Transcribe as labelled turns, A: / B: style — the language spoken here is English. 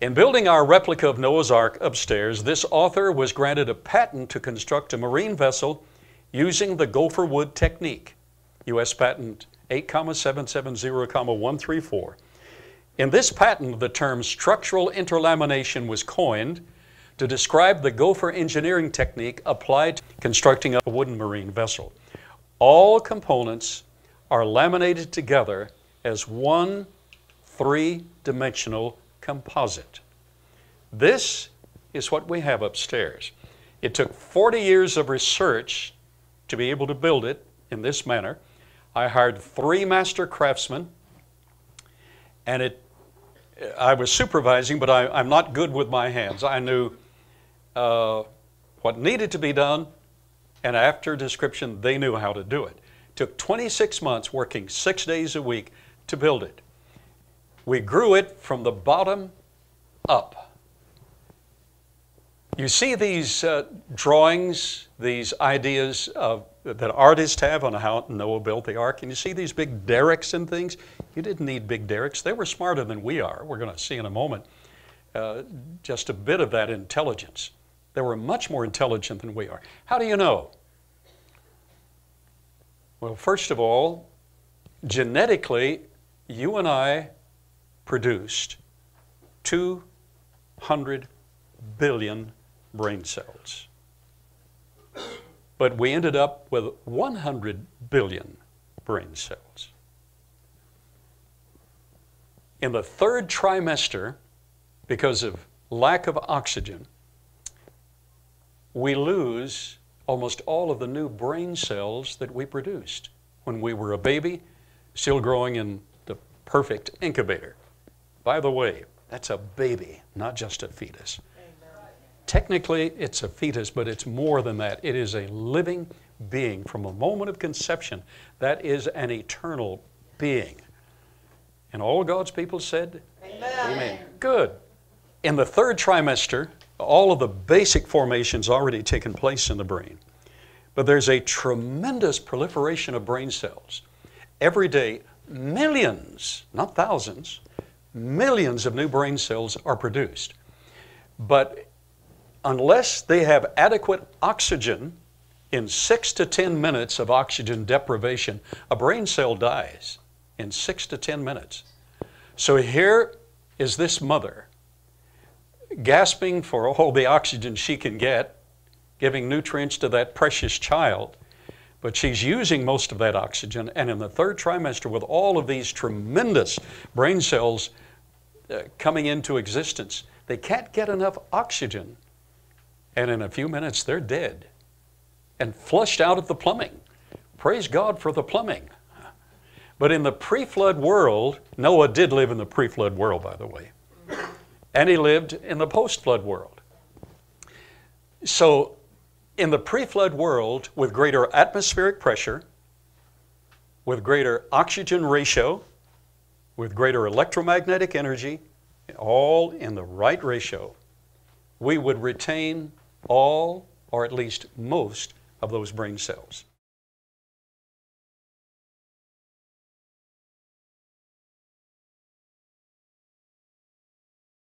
A: In building our replica of Noah's Ark upstairs, this author was granted a patent to construct a marine vessel using the gopher wood technique, U.S. Patent 8,770,134. In this patent, the term structural interlamination was coined to describe the gopher engineering technique applied to constructing a wooden marine vessel. All components are laminated together as one three-dimensional composite. This is what we have upstairs. It took 40 years of research to be able to build it in this manner. I hired 3 master craftsmen, and I was supervising, but I'm not good with my hands. I knew what needed to be done, and after description, they knew how to do it. It took 26 months working 6 days a week to build it. We grew it from the bottom up. You see these drawings, these ideas that artists have on how Noah built the ark, and you see these big derricks and things. You didn't need big derricks. They were smarter than we are. We're going to see in a moment just a bit of that intelligence. They were much more intelligent than we are. How do you know? Well, first of all, genetically, you and I produced 200 billion brain cells. But we ended up with 100 billion brain cells. In the 3rd trimester, because of lack of oxygen, we lose almost all of the new brain cells that we produced when we were a baby, still growing in the perfect incubator. By the way, that's a baby, not just a fetus. Technically, it's a fetus, but it's more than that. It is a living being from a moment of conception. That is an eternal being. And all God's people said, Amen. Amen. Good. In the 3rd trimester, all of the basic formations already taken place in the brain. But there's a tremendous proliferation of brain cells. Every day, millions, not thousands, millions of new brain cells are produced. But unless they have adequate oxygen, in 6 to 10 minutes of oxygen deprivation, a brain cell dies in 6 to 10 minutes. So here is this mother gasping for all the oxygen she can get, giving nutrients to that precious child, but she's using most of that oxygen, and in the 3rd trimester, with all of these tremendous brain cells coming into existence, they can't get enough oxygen, and in a few minutes they're dead and flushed out of the plumbing. Praise God for the plumbing. But in the pre-flood world, Noah did live in the pre-flood world, by the way, and he lived in the post-flood world. So in the pre-flood world, with greater atmospheric pressure, with greater oxygen ratio, with greater electromagnetic energy, all in the right ratio, we would retain all, or at least most, of those brain cells.